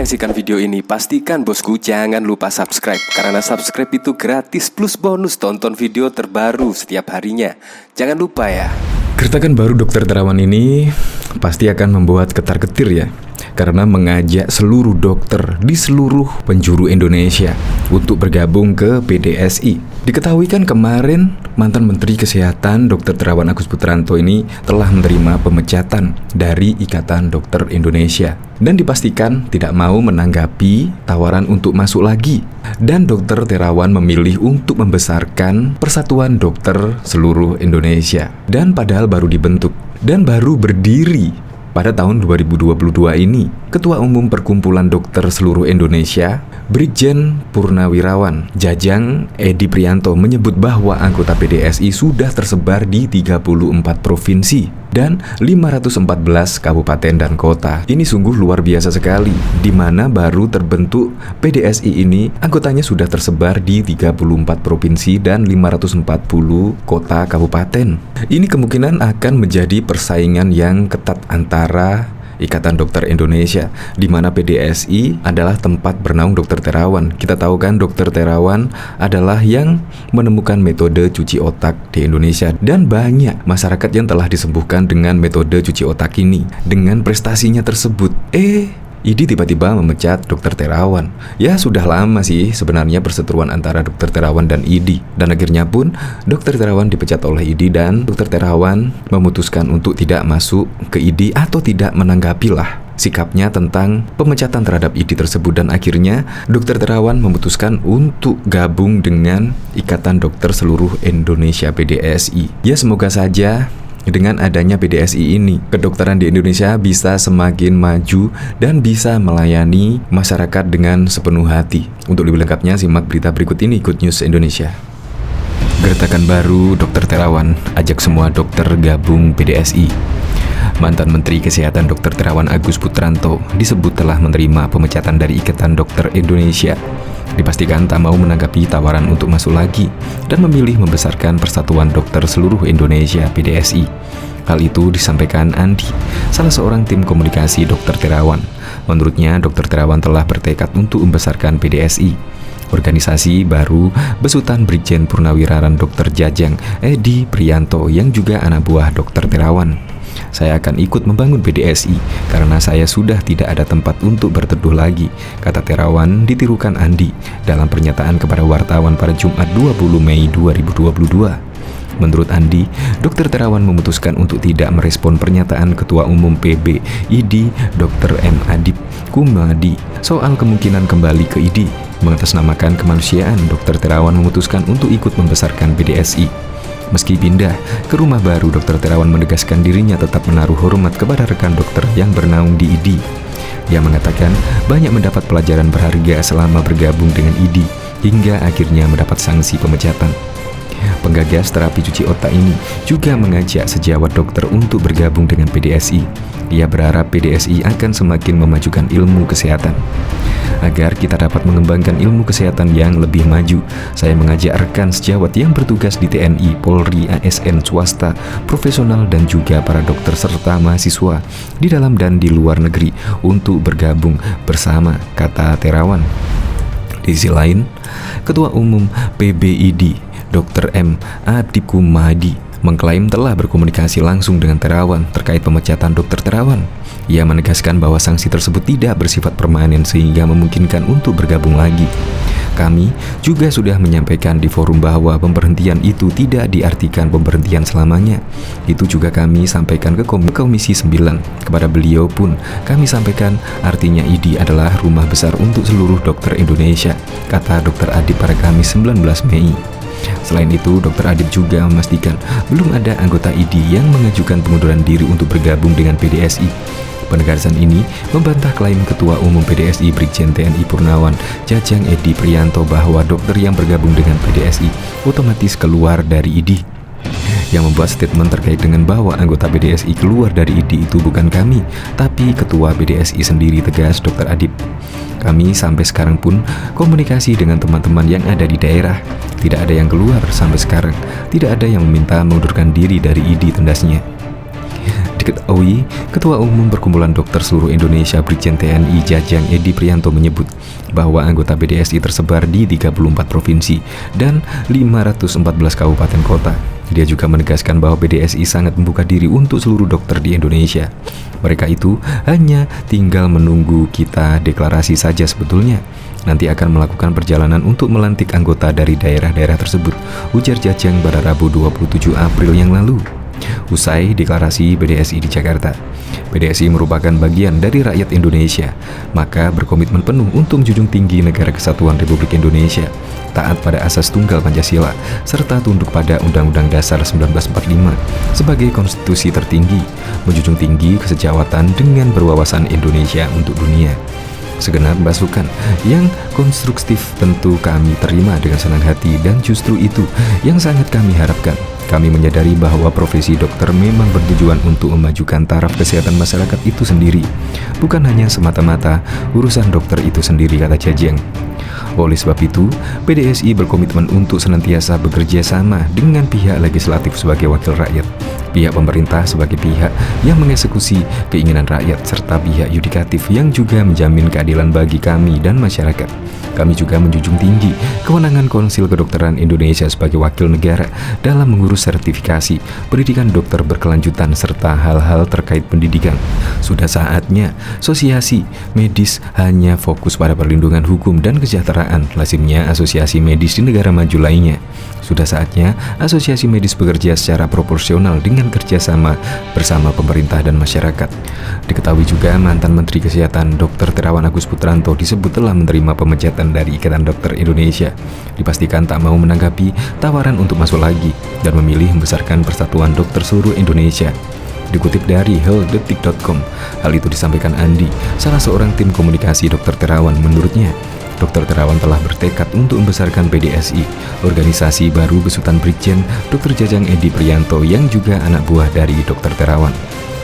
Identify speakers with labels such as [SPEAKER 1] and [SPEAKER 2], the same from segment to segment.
[SPEAKER 1] menyaksikan video ini, pastikan bosku jangan lupa subscribe. Karena subscribe itu gratis plus bonus tonton video terbaru setiap harinya. Jangan lupa ya.
[SPEAKER 2] Gertakan baru Dr. Terawan ini pasti akan membuat ketar-ketir ya, karena mengajak seluruh dokter di seluruh penjuru Indonesia untuk bergabung ke PDSI. Diketahui kan kemarin mantan Menteri Kesehatan Dr. Terawan Agus Putranto ini telah menerima pemecatan dari Ikatan Dokter Indonesia dan dipastikan tidak mau menanggapi tawaran untuk masuk lagi. Dan Dr. Terawan memilih untuk membesarkan Persatuan Dokter seluruh Indonesia. Dan padahal baru dibentuk dan baru berdiri pada tahun 2022 ini, Ketua Umum Perkumpulan Dokter Seluruh Indonesia, Brigjen Purnawirawan Jajang Edi Prianto menyebut bahwa anggota PDSI sudah tersebar di 34 provinsi dan 514 kabupaten dan kota. Ini sungguh luar biasa sekali, di mana baru terbentuk PDSI ini anggotanya sudah tersebar di 34 provinsi dan 540 kota kabupaten. Ini kemungkinan akan menjadi persaingan yang ketat antara Ikatan Dokter Indonesia, di mana PDSI adalah tempat bernaung Dr. Terawan. Kita tahu kan Dr. Terawan adalah yang menemukan metode cuci otak di Indonesia, dan banyak masyarakat yang telah disembuhkan dengan metode cuci otak ini. Dengan prestasinya tersebut, IDI tiba-tiba memecat Dr. Terawan. Ya sudah lama sih sebenarnya perseteruan antara Dr. Terawan dan IDI. Dan akhirnya pun Dr. Terawan dipecat oleh IDI dan Dr. Terawan memutuskan untuk tidak masuk ke IDI atau tidak menanggapilah sikapnya tentang pemecatan terhadap IDI tersebut. Dan akhirnya Dr. Terawan memutuskan untuk gabung dengan Ikatan Dokter Seluruh Indonesia PDSI. Ya semoga saja dengan adanya PDSI ini, kedokteran di Indonesia bisa semakin maju dan bisa melayani masyarakat dengan sepenuh hati. Untuk lebih lengkapnya, simak berita berikut ini, Good News Indonesia. Gertakan baru Dr. Terawan ajak semua dokter gabung PDSI. Mantan Menteri Kesehatan Dr. Terawan Agus Putranto disebut telah menerima pemecatan dari Ikatan Dokter Indonesia. Dipastikan tak mau menanggapi tawaran untuk masuk lagi dan memilih membesarkan Persatuan Dokter Seluruh Indonesia PDSI. Hal itu disampaikan Andi, salah seorang tim komunikasi Dr. Terawan. Menurutnya, Dr. Terawan telah bertekad untuk membesarkan PDSI. Organisasi baru besutan Brigjen Purnawirawan Dr. Jajang Edi Prianto yang juga anak buah Dr. Terawan. Saya akan ikut membangun PDSI karena saya sudah tidak ada tempat untuk berteduh lagi, kata Terawan ditirukan Andi dalam pernyataan kepada wartawan pada Jumat 20 Mei 2022. Menurut Andi, Dr. Terawan memutuskan untuk tidak merespon pernyataan Ketua Umum PB IDI Dr. M. Adib Kumadi soal kemungkinan kembali ke IDI. Mengatasnamakan kemanusiaan, Dr. Terawan memutuskan untuk ikut membesarkan PDSI. Meski pindah ke rumah baru, Dr. Terawan menegaskan dirinya tetap menaruh hormat kepada rekan dokter yang bernaung di IDI. Ia mengatakan banyak mendapat pelajaran berharga selama bergabung dengan IDI hingga akhirnya mendapat sanksi pemecatan. Penggagas terapi cuci otak ini juga mengajak sejawat dokter untuk bergabung dengan PDSI. Ia berharap PDSI akan semakin memajukan ilmu kesehatan. Agar kita dapat mengembangkan ilmu kesehatan yang lebih maju, saya mengajak rekan sejawat yang bertugas di TNI, Polri, ASN, swasta, profesional, dan juga para dokter serta mahasiswa di dalam dan di luar negeri untuk bergabung bersama, kata Terawan. Di sisi lain, Ketua Umum PBID Dr. M. Adib Kumadi mengklaim telah berkomunikasi langsung dengan Terawan terkait pemecatan Dr. Terawan. Ia menegaskan bahwa sanksi tersebut tidak bersifat permanen sehingga memungkinkan untuk bergabung lagi. Kami juga sudah menyampaikan di forum bahwa pemberhentian itu tidak diartikan pemberhentian selamanya. Itu juga kami sampaikan ke Komisi 9. Kepada beliau pun kami sampaikan artinya IDI adalah rumah besar untuk seluruh dokter Indonesia, kata Dr. Adib pada Kamis 19 Mei. Selain itu, Dr. Adib juga memastikan belum ada anggota IDI yang mengajukan pengunduran diri untuk bergabung dengan PDSI. Penegasan ini membantah klaim Ketua Umum PDSI Brigjen TNI Purnawan Jajang Edi Prianto bahwa dokter yang bergabung dengan PDSI otomatis keluar dari IDI. Yang membuat statement terkait dengan bahwa anggota PDSI keluar dari IDI itu bukan kami, tapi Ketua PDSI sendiri, tegas Dr. Adib. Kami sampai sekarang pun komunikasi dengan teman-teman yang ada di daerah. Tidak ada yang keluar sampai sekarang. Tidak ada yang meminta mengundurkan diri dari IDI, tendasnya. Diketahui, Ketua Umum Perkumpulan Dokter Seluruh Indonesia Brigjen TNI Jajang Edi Priyanto menyebut bahwa anggota BDSI tersebar di 34 provinsi dan 514 kabupaten kota. Dia juga menegaskan bahwa BDSI sangat membuka diri untuk seluruh dokter di Indonesia. Mereka itu hanya tinggal menunggu kita deklarasi saja sebetulnya. Nanti akan melakukan perjalanan untuk melantik anggota dari daerah-daerah tersebut, ujar Jajang pada Rabu 27 April yang lalu. Usai deklarasi BDSI di Jakarta, BDSI merupakan bagian dari rakyat Indonesia, maka berkomitmen penuh untuk menjunjung tinggi Negara Kesatuan Republik Indonesia, taat pada asas tunggal Pancasila, serta tunduk pada Undang-Undang Dasar 1945 sebagai konstitusi tertinggi, menjunjung tinggi kesejahteraan dengan berwawasan Indonesia untuk dunia. Segenap masukan yang konstruktif tentu kami terima dengan senang hati, dan justru itu yang sangat kami harapkan. Kami menyadari bahwa profesi dokter memang bertujuan untuk memajukan taraf kesehatan masyarakat itu sendiri, bukan hanya semata-mata urusan dokter itu sendiri, kata Jajang. Oleh sebab itu, PDSI berkomitmen untuk senantiasa bekerja sama dengan pihak legislatif sebagai wakil rakyat, pihak pemerintah sebagai pihak yang mengeksekusi keinginan rakyat, serta pihak yudikatif yang juga menjamin keadilan bagi kami dan masyarakat. Kami juga menjunjung tinggi kewenangan Konsil Kedokteran Indonesia sebagai wakil negara dalam mengurus sertifikasi pendidikan dokter berkelanjutan serta hal-hal terkait pendidikan. Sudah saatnya asosiasi medis hanya fokus pada perlindungan hukum dan kesejahteraan, lazimnya asosiasi medis di negara maju lainnya. Sudah saatnya asosiasi medis bekerja secara proporsional dengan kerjasama bersama pemerintah dan masyarakat. Diketahui juga mantan Menteri Kesehatan Dr. Terawan Agus Putranto disebut telah menerima pemecatan dari Ikatan Dokter Indonesia. Dipastikan tak mau menanggapi tawaran untuk masuk lagi dan memilih membesarkan Persatuan Dokter Seluruh Indonesia. Dikutip dari healthdetik.com, hal itu disampaikan Andi, salah seorang tim komunikasi Dr. Terawan. Menurutnya, Dr. Terawan telah bertekad untuk membesarkan PDSI, organisasi baru besutan Brigjen Dr. Jajang Edi Priyanto yang juga anak buah dari Dr. Terawan.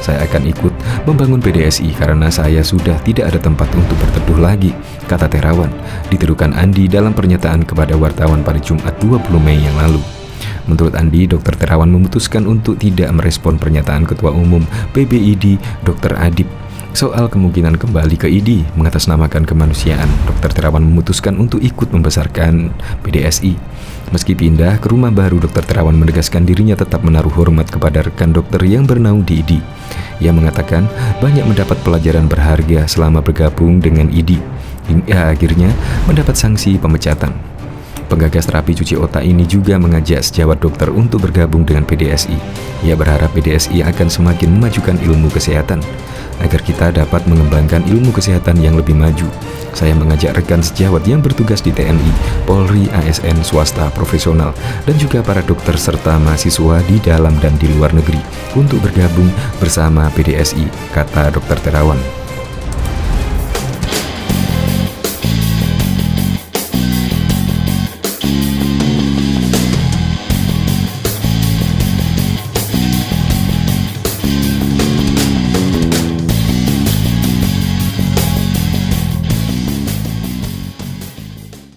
[SPEAKER 2] Saya akan ikut membangun PDSI karena saya sudah tidak ada tempat untuk berteduh lagi, kata Terawan, ditirukan Andi dalam pernyataan kepada wartawan pada Jumat 20 Mei yang lalu. Menurut Andi, Dr. Terawan memutuskan untuk tidak merespon pernyataan Ketua Umum PBID Dr. Adib soal kemungkinan kembali ke ID mengatasnamakan kemanusiaan. Dr. Terawan memutuskan untuk ikut membesarkan PDSI. Meski pindah ke rumah baru, Dr. Terawan menegaskan dirinya tetap menaruh hormat kepada rekan dokter yang bernaung di ID. Ia mengatakan banyak mendapat pelajaran berharga selama bergabung dengan ID, hingga akhirnya mendapat sanksi pemecatan. Penggagas terapi cuci otak ini juga mengajak sejawat dokter untuk bergabung dengan PDSI. Ia berharap PDSI akan semakin memajukan ilmu kesehatan agar kita dapat mengembangkan ilmu kesehatan yang lebih maju. Saya mengajak rekan sejawat yang bertugas di TNI, Polri, ASN, swasta, profesional, dan juga para dokter serta mahasiswa di dalam dan di luar negeri untuk bergabung bersama PDSI, kata Dr. Terawan.